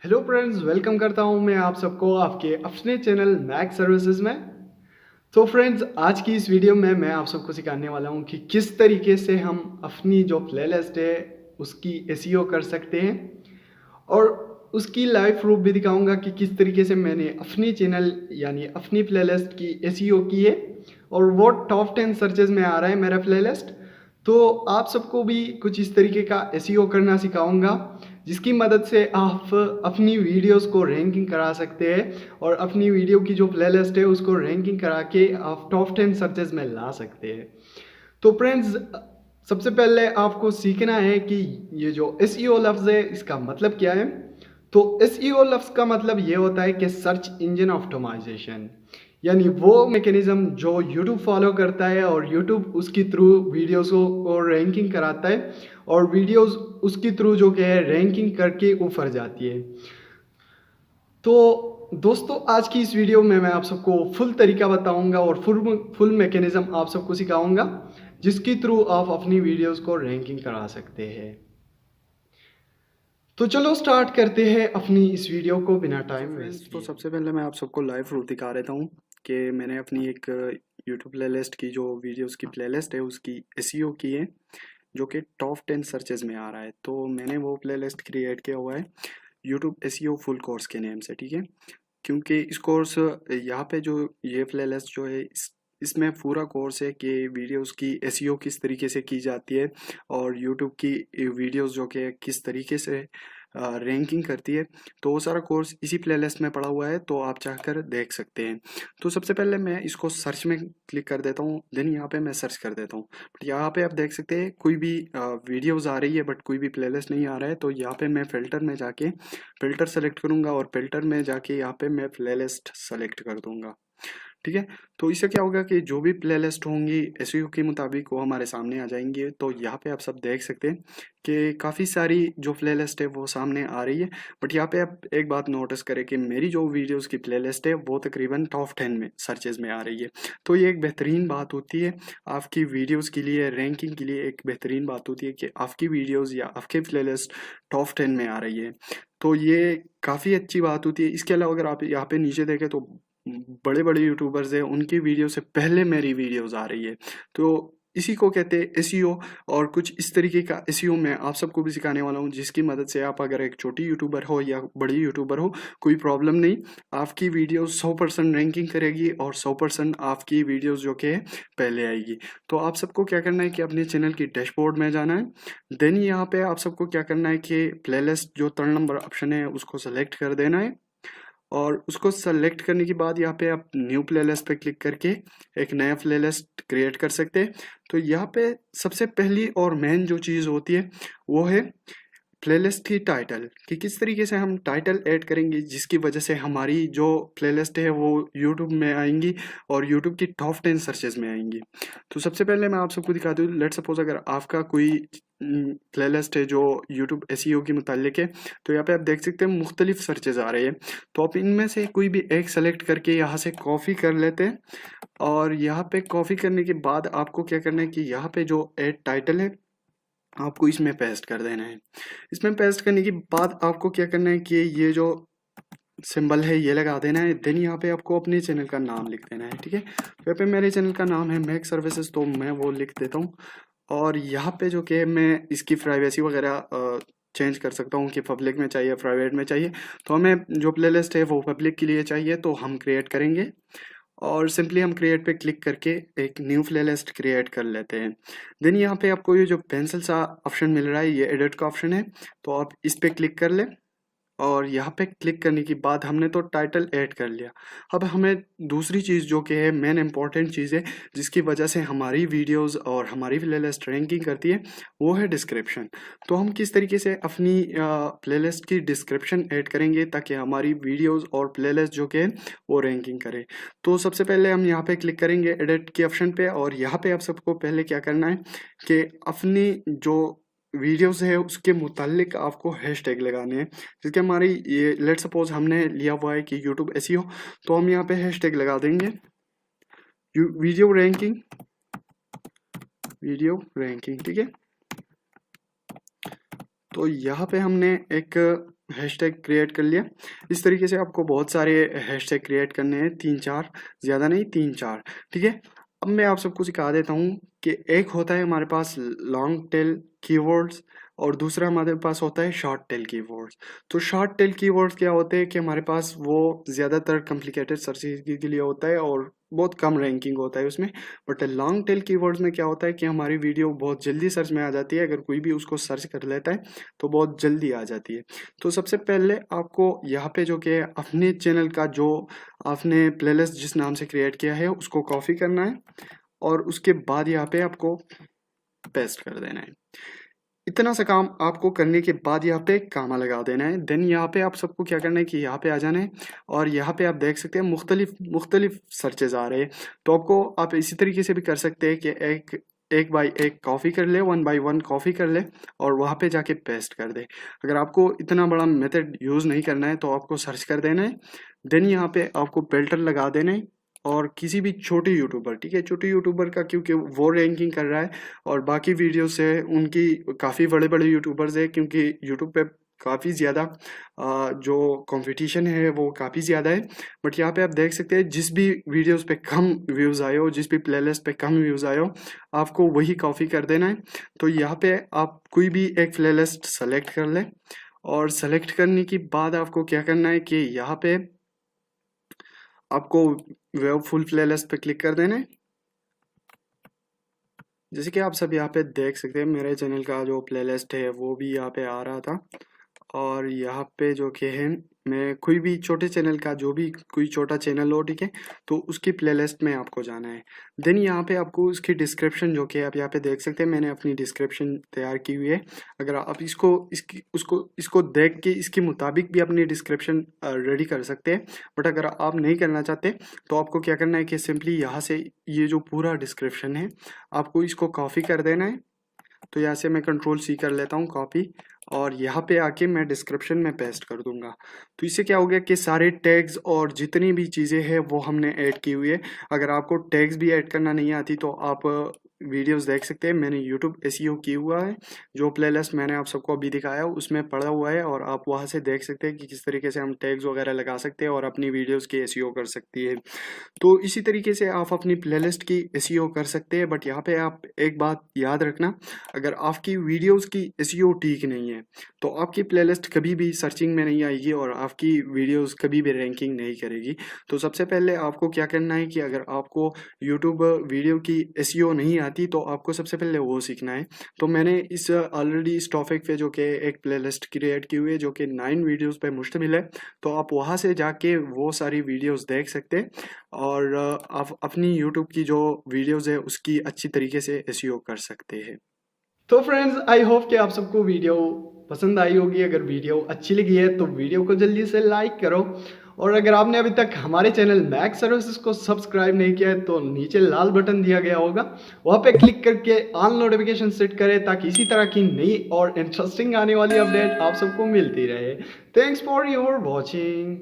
Hello friends, welcome करता हूं मैं आप सबको आपके अपने चैनल मैक सर्विसेज में। तो फ्रेंड्स, आज की इस वीडियो में मैं आप सबको सिखाने वाला हूं कि किस तरीके से हम अपनी जो प्लेलिस्ट है उसकी एसईओ कर सकते हैं, और उसकी लाइव प्रूफ भी दिखाऊंगा कि किस तरीके से मैंने अपनी चैनल यानी अपनी प्लेलिस्ट की एसईओ की है और वो टॉप 10 सर्चेज में आ रहा है मेरा प्लेलिस्ट। तो आप सबको भी कुछ इस तरीके का एसईओ करना सिखाऊंगा, जिसकी मदद से आप अपनी वीडियोस को रैंकिंग करा सकते हैं और अपनी वीडियो की जो प्लेलिस्ट है उसको रैंकिंग करा के आप टॉप 10 सर्चेज में ला सकते हैं। तो फ्रेंड्स, सबसे पहले आपको सीखना है कि ये जो एसईओ लफ्ज़ है इसका मतलब क्या है। तो एसईओ लफ्ज़ का मतलब ये होता है कि सर्च इंजन ऑप्टिमाइजेशन, यानी वो मैकेनिज्म जो YouTube फॉलो करता है और YouTube उसकी थ्रू वीडियोस को रैंकिंग कराता है और वीडियोस उसकी थ्रू जो कि है रैंकिंग करके ऊपर जाती है। तो दोस्तों, आज की इस वीडियो में मैं आप सबको फुल तरीका बताऊंगा और फुल मैकेनिज्म आप सबको सिखाऊंगा, जिसके थ्रू आप अपनी वीडियोस को रैंकिंग करा सकते हैं। तो चलो स्टार्ट करते हैं अपनी इस वीडियो को बिना टाइम वेस्ट तो किए। सबसे पहले मैं आप सबको लाइव प्रूफ दिखा देता हूँ कि मैंने अपनी एक यूट्यूब प्लेलिस्ट की जो वीडियोस की प्लेलिस्ट है उसकी एसईओ की है, जो कि टॉप 10 सर्चेज में आ रहा है। तो मैंने वो प्लेलिस्ट क्रिएट किया हुआ है यूट्यूब एसईओ फुल कोर्स के नेम से, ठीक है। क्योंकि इस कोर्स यहाँ पे जो ये प्लेलिस्ट जो है इसमें पूरा कोर्स है कि वीडियोस की एसईओ किस तरीके से की जाती है और यूट्यूब की वीडियोस जो कि किस तरीके से रैंकिंग करती है। तो वो सारा कोर्स इसी प्लेलिस्ट में पड़ा हुआ है, तो आप चाहकर देख सकते हैं। तो सबसे पहले मैं इसको सर्च में क्लिक कर देता हूँ, देन यहाँ पे मैं सर्च कर देता हूँ। बट यहाँ पे आप देख सकते हैं कोई भी वीडियोस आ रही है बट कोई भी प्लेलिस्ट नहीं आ रहा है। तो यहाँ पे मैं फिल्टर में जाके फिल्टर सेलेक्ट करूंगा और फिल्टर में जाके यहाँ पे मैं प्लेलिस्ट सेलेक्ट कर दूंगा, ठीक है। तो इससे क्या होगा कि जो भी प्लेलिस्ट होंगी एसईओ के मुताबिक वो हमारे सामने आ जाएंगे। तो यहाँ पे आप सब देख सकते हैं कि काफ़ी सारी जो प्लेलिस्ट है वो सामने आ रही है। बट यहाँ पे आप एक बात नोटिस करें कि मेरी जो वीडियोस की प्लेलिस्ट है वो तकरीबन टॉप 10 में सर्चेज में आ रही है। तो ये एक बेहतरीन बात होती है आपकी वीडियोस के लिए, रैंकिंग के लिए एक बेहतरीन बात होती है कि आपकी वीडियोस या आपकी प्लेलिस्ट टॉप 10 में आ रही है। तो ये काफ़ी अच्छी बात होती है। इसके अलावा अगर आप यहाँ पे नीचे देखें तो बड़े बड़े यूट्यूबर्स हैं, उनकी वीडियो से पहले मेरी वीडियोस आ रही है। तो इसी को कहते हैं एसईओ। और कुछ इस तरीके का एसईओ मैं आप सबको भी सिखाने वाला हूँ, जिसकी मदद से आप अगर एक छोटी यूट्यूबर हो या बड़ी यूट्यूबर हो, कोई प्रॉब्लम नहीं, आपकी वीडियो 100% रैंकिंग करेगी और 100% आपकी वीडियोस जो कि पहले आएगी। तो आप सबको क्या करना है कि अपने चैनल की डैशबोर्ड में जाना है। देन यहाँ पे आप सबको क्या करना है कि प्लेलिस्ट जो 3 नंबर ऑप्शन है उसको सेलेक्ट कर देना है। और उसको सेलेक्ट करने के बाद यहाँ पे आप न्यू प्लेलिस्ट पे क्लिक करके एक नया प्लेलिस्ट क्रिएट कर सकते हैं। तो यहाँ पे सबसे पहली और मेन जो चीज़ होती है वो है प्लेलिस्ट की टाइटल, कि किस तरीके से हम टाइटल ऐड करेंगे जिसकी वजह से हमारी जो प्लेलिस्ट है वो यूट्यूब में आएंगी और यूट्यूब की टॉप 10 सर्चेज में आएंगी। तो सबसे पहले मैं आप सबको दिखा दूँ, लेट सपोज अगर आपका कोई प्लेलिस्ट है जो यूट्यूब एसईओ के मुतालिक है, तो यहाँ पे आप देख सकते हैं मुख्तलिफ सर्चेज आ रहे हैं। तो आप इनमें से कोई भी एक सेलेक्ट करके यहाँ से कॉपी कर लेते हैं। और यहाँ पे कॉपी करने के बाद आपको क्या करना है कि यहाँ पे जो ऐड टाइटल है आपको इसमें पेस्ट कर देना है। इसमें पेस्ट करने के बाद आपको क्या करना है कि ये जो सिंबल है ये लगा देना है। देन यहाँ पे आपको अपने चैनल का नाम लिख देना है, ठीक है। तो यहाँ पे मेरे चैनल का नाम है मैक सर्विसेज, तो मैं वो लिख देता हूँ। और यहाँ पे जो कि मैं इसकी प्राइवेसी वगैरह चेंज कर सकता हूँ कि पब्लिक में चाहिए, प्राइवेट में चाहिए। तो हमें जो प्लेलिस्ट है वो पब्लिक के लिए चाहिए, तो हम क्रिएट करेंगे और सिंपली हम क्रिएट पे क्लिक करके एक न्यू प्लेलिस्ट क्रिएट कर लेते हैं। देन यहाँ पे आपको ये जो पेंसिल सा ऑप्शन मिल रहा है ये एडिट का ऑप्शन है, तो आप इस पे क्लिक कर लें। और यहाँ पे क्लिक करने के बाद हमने तो टाइटल ऐड कर लिया। अब हमें दूसरी चीज़ जो कि है मेन इंपॉर्टेंट चीज़ है, जिसकी वजह से हमारी वीडियोस और हमारी प्लेलिस्ट रैंकिंग करती है, वो है डिस्क्रिप्शन। तो हम किस तरीके से अपनी प्लेलिस्ट की डिस्क्रिप्शन ऐड करेंगे ताकि हमारी वीडियोस और प्लेलिस्ट जो कि है वो रैंकिंग करे। तो सबसे पहले हम यहाँ पे क्लिक करेंगे एडिट के ऑप्शन पे, और यहाँ पे आप सबको पहले क्या करना है कि अपनी जो वीडियोस है उसके मुतालिक आपको हैशटैग लगाने हैं। जैसे हमारी ये लेट सपोज हमने लिया हुआ है कि यूट्यूब एसईओ, तो हम यहाँ पे हैशटैग लगा देंगे वीडियो रैंकिंग, वीडियो रैंकिंग, ठीक है। तो यहाँ पे हमने एक हैशटैग क्रिएट कर लिया। इस तरीके से आपको बहुत सारे हैशटैग क्रिएट करने हैं, 3-4, ज़्यादा नहीं 3-4, ठीक है। अब मैं आप सबको सिखा देता हूँ कि एक होता है हमारे पास लॉन्ग टेल कीवर्ड्स और दूसरा हमारे पास होता है शॉर्ट टेल कीवर्ड्स। तो शॉर्ट टेल कीवर्ड्स क्या होते हैं कि हमारे पास वो ज़्यादातर कॉम्प्लिकेटेड सर्च के लिए होता है और बहुत कम रैंकिंग होता है उसमें। बट लॉन्ग टेल कीवर्ड्स में क्या होता है कि हमारी वीडियो बहुत जल्दी सर्च में आ जाती है, अगर कोई भी उसको सर्च कर लेता है तो बहुत जल्दी आ जाती है। तो सबसे पहले आपको यहाँ पे जो कि अपने चैनल का जो आपने प्लेलिस्ट जिस नाम से क्रिएट किया है उसको कॉपी करना है और उसके बाद यहाँ पे आपको पेस्ट कर देना है। इतना सा काम आपको करने के बाद यहाँ पे कामा लगा देना है। देन यहाँ पे आप सबको क्या करना है कि यहाँ पे आ जाना है और यहाँ पे आप देख सकते हैं मुख्तलिफ सर्चेज आ रहे हैं। तो आपको आप इसी तरीके से भी कर सकते हैं कि एक बाई एक कॉपी कर ले, 1 बाई 1 कॉपी कर ले और वहाँ पे जाके पेस्ट कर दे। अगर आपको इतना बड़ा मेथड यूज़ नहीं करना है तो आपको सर्च कर देना है। देन यहाँ पे आपको फिल्टर लगा देना है और किसी भी छोटे यूट्यूबर, ठीक है, छोटे यूट्यूबर का क्योंकि वो रैंकिंग कर रहा है और बाकी वीडियो से उनकी काफ़ी बड़े बड़े यूट्यूबर्स है, क्योंकि यूट्यूब पे काफ़ी ज़्यादा जो कंपटीशन है वो काफ़ी ज़्यादा है। बट यहाँ पे आप देख सकते हैं जिस भी वीडियोस पे कम व्यूज़ आए हो, जिस भी प्लेलिस्ट पे कम व्यूज़ आए हो, आपको वही कॉपी कर देना है। तो यहाँ पे आप कोई भी एक प्लेलिस्ट सेलेक्ट कर लें और सेलेक्ट करने के बाद आपको क्या करना है कि यहाँ पे आपको वेब फुल प्लेलिस्ट पे क्लिक कर देना है। जैसे कि आप सब यहाँ पे देख सकते हैं मेरे चैनल का जो प्लेलिस्ट है वो भी यहाँ पे आ रहा था और यहाँ पे जो कि है मैं कोई भी छोटे चैनल का जो भी कोई छोटा चैनल हो, ठीक है, तो उसकी प्लेलिस्ट में आपको जाना है। देन यहाँ पे आपको उसकी डिस्क्रिप्शन जो कि आप यहाँ पे देख सकते हैं, मैंने अपनी डिस्क्रिप्शन तैयार की हुई है। अगर आप इसको देख के इसके मुताबिक भी अपनी डिस्क्रिप्शन रेडी कर सकते हैं। बट अगर आप नहीं करना चाहते तो आपको क्या करना है कि सिंपली यहाँ से ये जो पूरा डिस्क्रिप्शन है आपको इसको कॉपी कर देना है। तो यहाँ से मैं Ctrl+C कर लेता हूँ कॉपी और यहाँ पे आके मैं डिस्क्रिप्शन में पेस्ट कर दूंगा। तो इससे क्या हो गया कि सारे टैग्स और जितनी भी चीज़ें हैं वो हमने ऐड की हुई है। अगर आपको टैग्स भी ऐड करना नहीं आती तो आप वीडियोस देख सकते हैं, मैंने YouTube SEO की हुआ है। जो प्लेलिस्ट मैंने आप सबको अभी दिखाया उसमें पड़ा हुआ है और आप वहाँ से देख सकते हैं कि किस तरीके से हम टैग्स वगैरह लगा सकते हैं और अपनी वीडियोस की SEO कर सकती है। तो इसी तरीके से आप अपनी प्लेलिस्ट की SEO कर सकते हैं। बट यहाँ पे आप एक बात याद रखना, अगर आपकी वीडियोस की SEO ठीक नहीं है तो आपकी प्लेलिस्ट कभी भी सर्चिंग में नहीं आएगी और आपकी वीडियोस कभी भी रैंकिंग नहीं करेगी। तो सबसे पहले आपको क्या करना है कि अगर आपको यूट्यूब वीडियो की SEO नहीं आती तो आपको सबसे पहले वो सीखना है। तो मैंने इस ऑलरेडी इस टॉपिक पे जो कि एक प्लेलिस्ट क्रिएट की हुई है जो कि 9 वीडियोस पे मुश्तमिल है, तो आप वहाँ से जाके वो सारी वीडियोस देख सकते हैं और आप अपनी यूट्यूब की जो वीडियोस है उसकी अच्छी तरीके से SEO कर सकते हैं। तो फ्रेंड्स, आई होप कि आप सबको वीडियो पसंद आई होगी। अगर वीडियो अच्छी लगी है तो वीडियो को जल्दी से लाइक करो और अगर आपने अभी तक हमारे चैनल मैक्स सर्विसेज को सब्सक्राइब नहीं किया है तो नीचे लाल बटन दिया गया होगा, वहाँ पे क्लिक करके ऑल नोटिफिकेशन सेट करें ताकि इसी तरह की नई और इंटरेस्टिंग आने वाली अपडेट आप सबको मिलती रहे। Thanks for your watching.